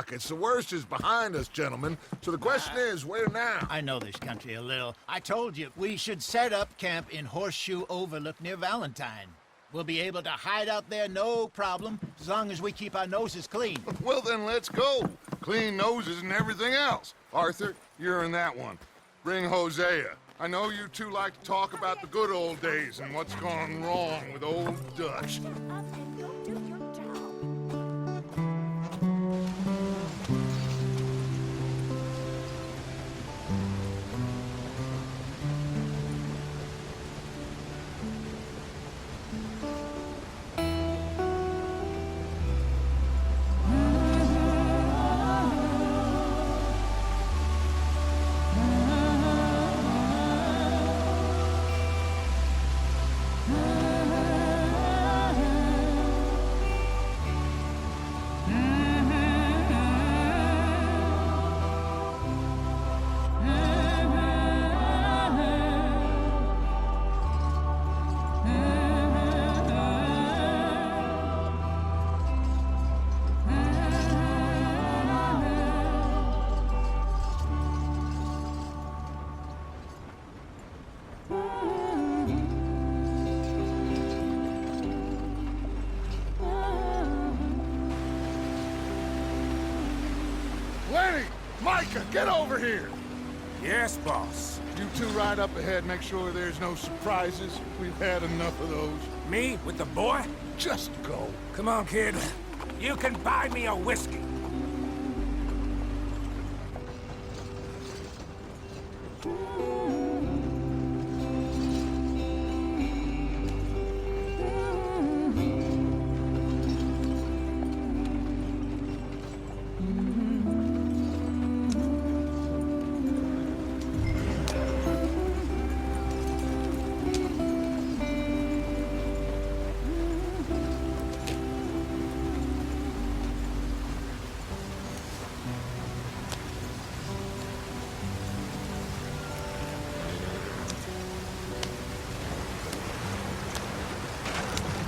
pockets. The worst is behind us, gentlemen. So the question is, where now? I know this country a little. I told you, we should set up camp in Horseshoe Overlook near Valentine. We'll be able to hide out there, no problem, as long as we keep our noses clean. Well, then let's go. Clean noses and everything else. Arthur, you're in that one. Bring Hosea. I know you two like to talk about the good old days and what's gone wrong with old Dutch. Micah, get over here! Yes, boss. You two ride up ahead, make sure there's no surprises. We've had enough of those. Me with the boy? Just go. Come on, kid. You can buy me a whiskey.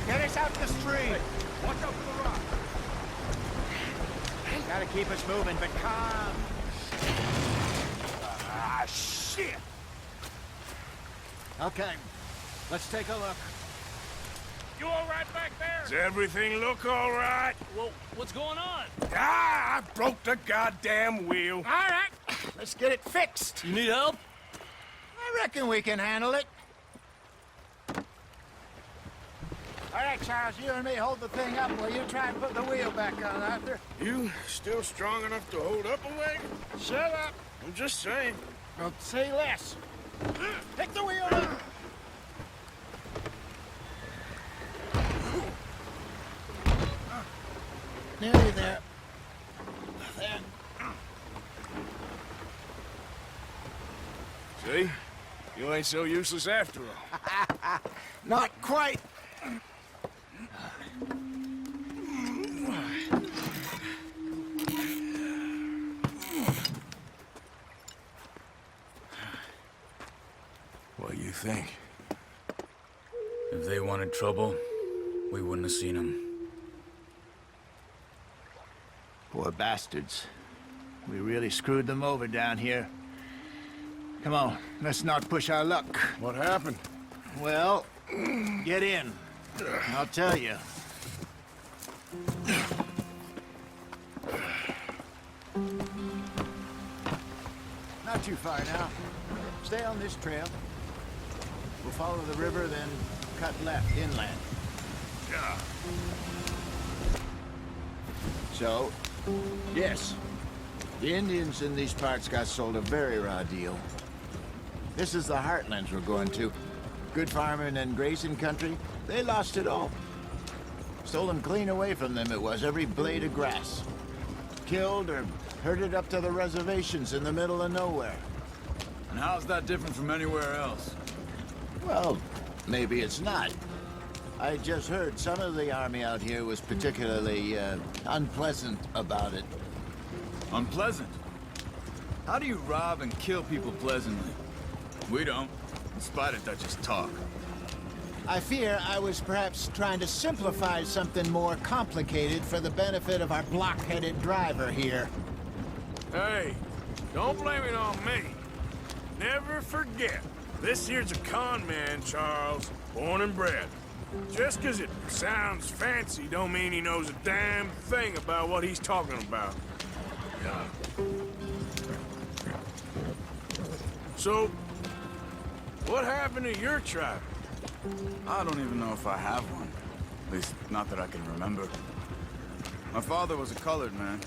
Get us out the street! Watch out for the rock. Gotta keep us moving, but calm. Ah, shit! Okay, let's take a look. You all right back there? Does everything look all right? Well, what's going on? Ah, I broke the goddamn wheel. All right, let's get it fixed. You need help? I reckon we can handle it. All right, Charles, you and me hold the thing up while you try and put the wheel back on, Arthur. You still strong enough to hold up a wagon? Shut up. I'm just saying. Don't say less. Pick the wheel up. Nearly there. There. See? You ain't so useless after all. Not quite. What do you think? If they wanted trouble, we wouldn't have seen them. Poor bastards. We really screwed them over down here. Come on, let's not push our luck. What happened? Well, get in. I'll tell you. Not too far now. Stay on this trail. We'll follow the river, then cut left inland. Yeah. So, yes, the Indians in these parts got sold a very raw deal. This is the heartlands we're going to. Good farming and grazing country, they lost it all. Stolen clean away from them it was, every blade of grass. Killed or herded up to the reservations in the middle of nowhere. And how's that different from anywhere else? Well, maybe it's not. I just heard some of the army out here was particularly, unpleasant about it. Unpleasant? How do you rob and kill people pleasantly? We don't, in spite of Dutch's talk. I fear I was perhaps trying to simplify something more complicated for the benefit of our block-headed driver here. Hey, don't blame it on me. Never forget, this here's a con man, Charles, born and bred. Just 'cause it sounds fancy don't mean he knows a damn thing about what he's talking about. So, what happened to your tribe? I don't even know if I have one. At least, not that I can remember. My father was a colored man.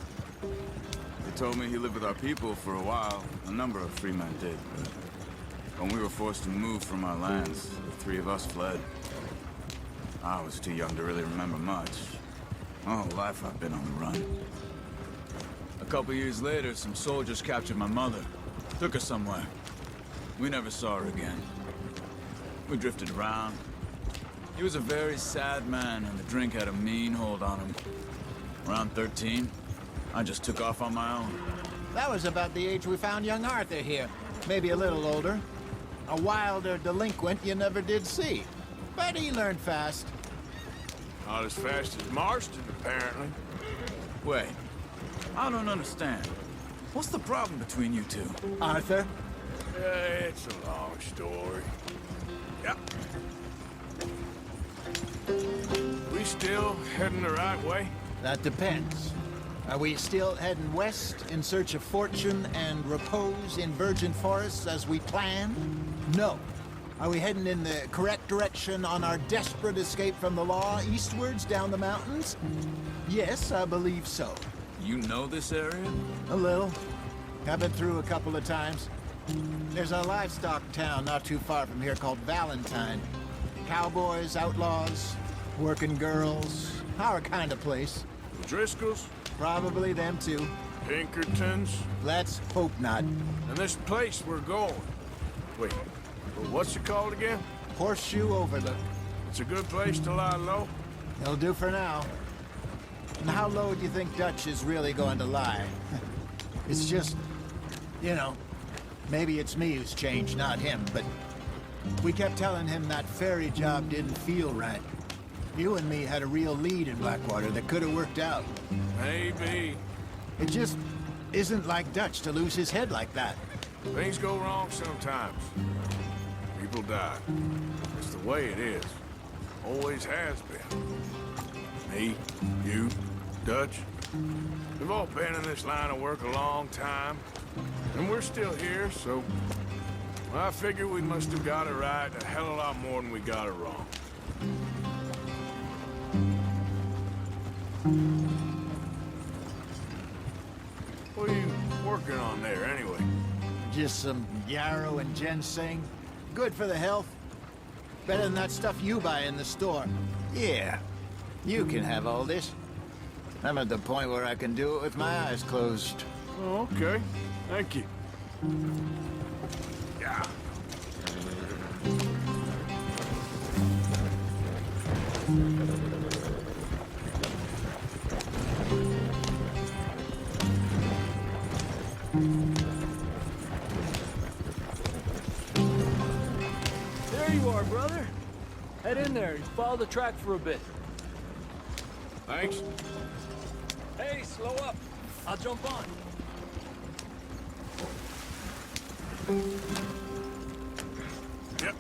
He told me he lived with our people for a while. A number of free men did, but when we were forced to move from our lands, the three of us fled. I was too young to really remember much. My whole life I've been on the run. A couple years later, some soldiers captured my mother. Took her somewhere. We never saw her again. We drifted around. He was a very sad man, and the drink had a mean hold on him. Around 13, I just took off on my own. That was about the age we found young Arthur here. Maybe a little older. A wilder delinquent you never did see. But he learned fast. Not as fast as Marston, apparently. Wait, I don't understand. What's the problem between you two? Arthur? It's a long story. Yep. We still heading the right way? That depends. Are we still heading west in search of fortune and repose in virgin forests as we planned? No. Are we heading in the correct direction on our desperate escape from the law eastwards down the mountains? Yes, I believe so. You know this area? A little. I've been through a couple of times. There's a livestock town not too far from here called Valentine. Cowboys, outlaws, working girls, our kind of place. The Driscolls? Probably them too. Pinkertons? Let's hope not. And this place we're going. Wait, what's it called again? Horseshoe Overlook. It's a good place to lie low? It'll do for now. And how low do you think Dutch is really going to lie? It's just, you know, maybe it's me who's changed, not him, but we kept telling him that ferry job didn't feel right. You and me had a real lead in Blackwater that could have worked out. Maybe. It just isn't like Dutch to lose his head like that. Things go wrong sometimes. People die. It's the way it is. Always has been. Me, you, Dutch. We've all been in this line of work a long time. And we're still here, so... I figure we must have got it right a hell of a lot more than we got it wrong. What are you working on there, anyway? Just some yarrow and ginseng. Good for the health. Better than that stuff you buy in the store. Yeah, you can have all this. I'm at the point where I can do it with my eyes closed. Oh, okay. Thank you. Yeah. There you are, brother. Head in there and follow the track for a bit. Thanks. Hey, slow up. I'll jump on. Yep.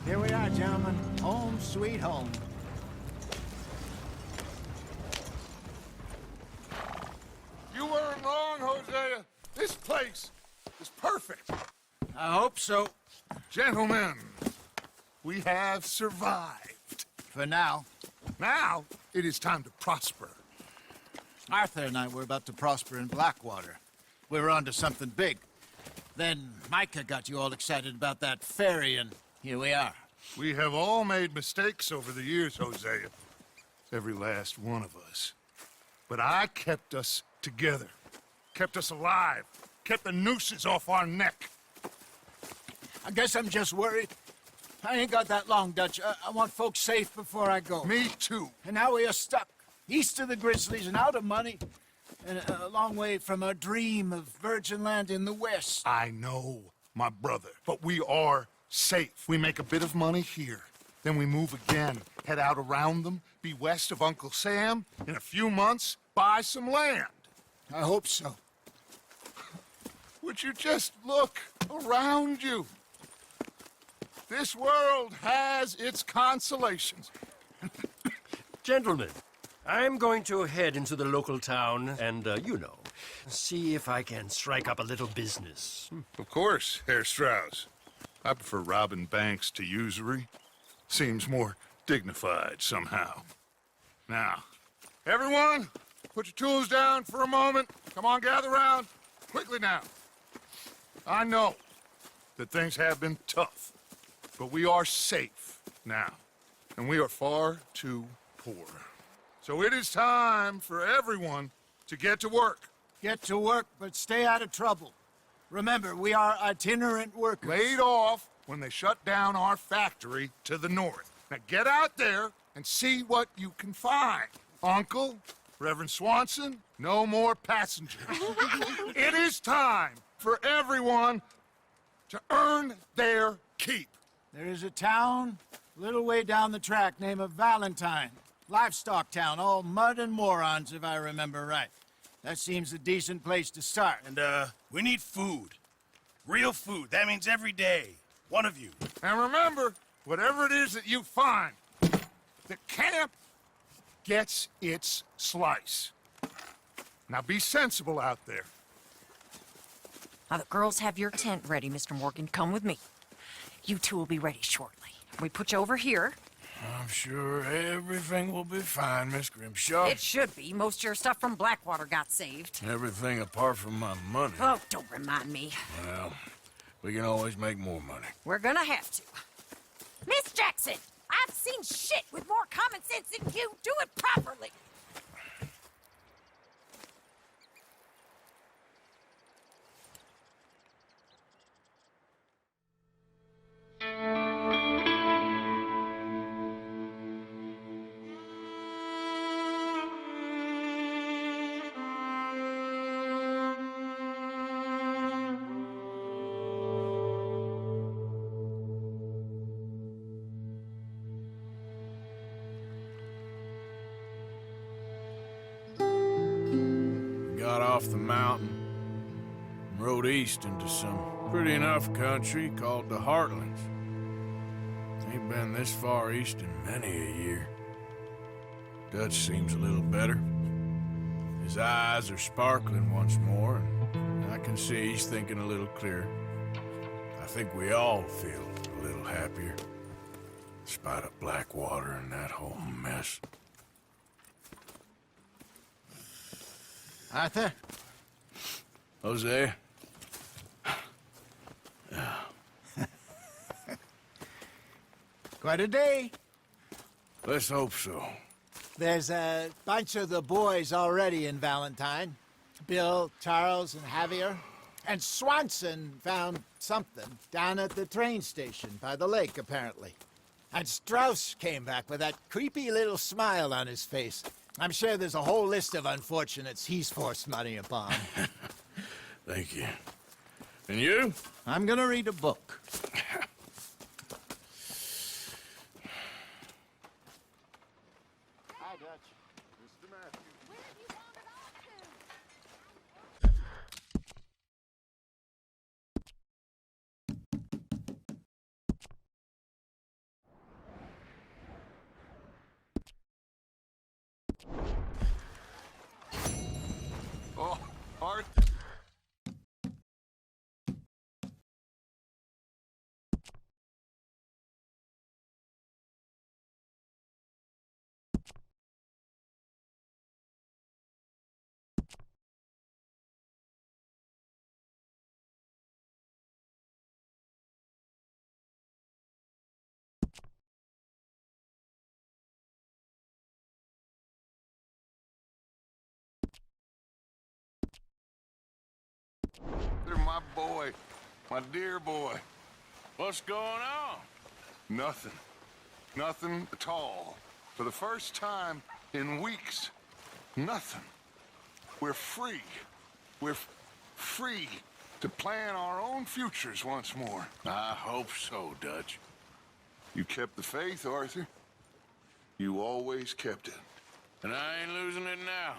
Here we are, gentlemen. Home sweet home. You weren't wrong, Hosea. This place is perfect. I hope so. Gentlemen, we have survived. For now. Now, it is time to prosper. Arthur and I were about to prosper in Blackwater. We were onto something big. Then Micah got you all excited about that ferry, and here we are. We have all made mistakes over the years, Hosea. Every last one of us. But I kept us together. Kept us alive. kept the nooses off our neck. I guess I'm just worried. I ain't got that long, Dutch. I want folks safe before I go. Me too. And now we are stuck, east of the Grizzlies and out of money, and a long way from our dream of virgin land in the west. I know, my brother, but we are safe. We make a bit of money here, then we move again, head out around them, be west of Uncle Sam, in a few months, buy some land. I hope so. Would you just look around you? This world has its consolations. Gentlemen, I'm going to head into the local town and, see if I can strike up a little business. Of course, Herr Strauss. I prefer robbing banks to usury. Seems more dignified somehow. Now, everyone, put your tools down for a moment. Come on, gather round. Quickly now. I know that things have been tough, but we are safe now, and we are far too poor. So it is time for everyone to get to work. Get to work, but stay out of trouble. Remember, we are itinerant workers. Laid off when they shut down our factory to the north. Now get out there and see what you can find. Uncle, Reverend Swanson, no more passengers. It is time for everyone to earn their keep. There is a town a little way down the track named Valentine. Livestock town, all mud and morons, if I remember right. That seems a decent place to start. And, we need food. Real food. That means every day. One of you. And remember, whatever it is that you find, the camp gets its slice. Now be sensible out there. Now, the girls have your tent ready, Mr. Morgan. Come with me. You two will be ready shortly. We put you over here. I'm sure everything will be fine, Miss Grimshaw. It should be. Most of your stuff from Blackwater got saved. Everything apart from my money. Oh, don't remind me. Well, we can always make more money. We're gonna have to. Miss Jackson, I've seen shit with more common sense than you. Do it properly. Got off the mountain and rode east into some pretty enough country called the Heartlands. Ain't been this far east in many a year. Dutch seems a little better. His eyes are sparkling once more, and I can see he's thinking a little clearer. I think we all feel a little happier, in spite of Blackwater and that whole mess. Arthur? Jose? Quite a day. Let's hope so. There's a bunch of the boys already in Valentine. Bill, Charles, and Javier. And Swanson found something down at the train station by the lake, apparently. And Strauss came back with that creepy little smile on his face. I'm sure there's a whole list of unfortunates he's forced money upon. Thank you. And you? I'm gonna read a book. Hi, Dutch. Mr. Matthews. Oh, Art. Arthur, my boy. My dear boy. What's going on? Nothing. Nothing at all. For the first time in weeks, nothing. We're free. We're free to plan our own futures once more. I hope so, Dutch. You kept the faith, Arthur. You always kept it. And I ain't losing it now.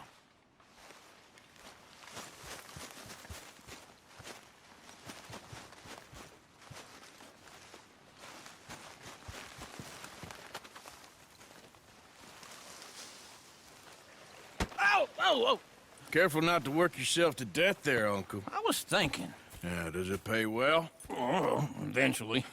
Ow! Oh, oh! Careful not to work yourself to death there, Uncle. I was thinking. Yeah, does it pay well? Oh, eventually.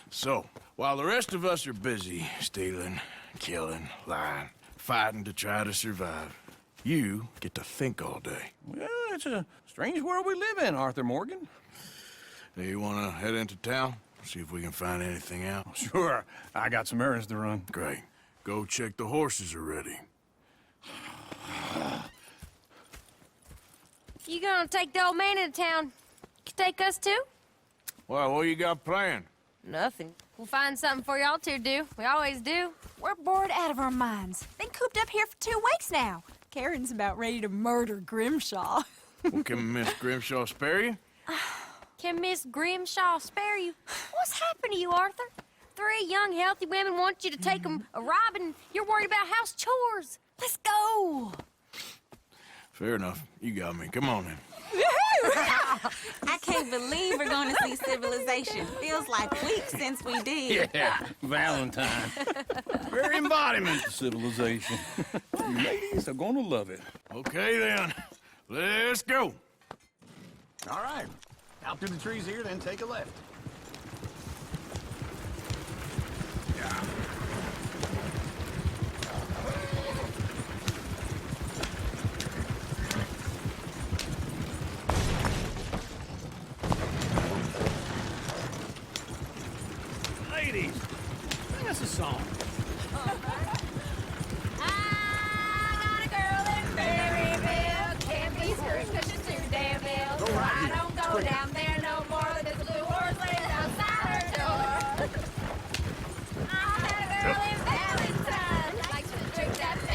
So, while the rest of us are busy stealing, killing, lying, fighting to try to survive, you get to think all day. Well, it's a strange world we live in, Arthur Morgan. Do you want to head into town? See if we can find anything out? Sure. I got some errands to run. Great. Go check the horses are ready. You gonna take the old man into town? Take us too? Well, what you got planned? Nothing. We'll find something for y'all to do. We always do. We're bored out of our minds. Been cooped up here for 2 weeks now. Karen's about ready to murder Grimshaw. Well, can Miss Grimshaw spare you? Can Miss Grimshaw spare you? What's happened to you, Arthur? 3 young, healthy women want you to take them a robbing. You're worried about house chores. Let's go. Fair enough. You got me. Come on then. I can't believe we're going to see civilization. Feels like weeks since we did. Yeah, Valentine. Very embodiment of civilization. You ladies are gonna love it. Okay then. Let's go. All right. Out through the trees here, then take a left.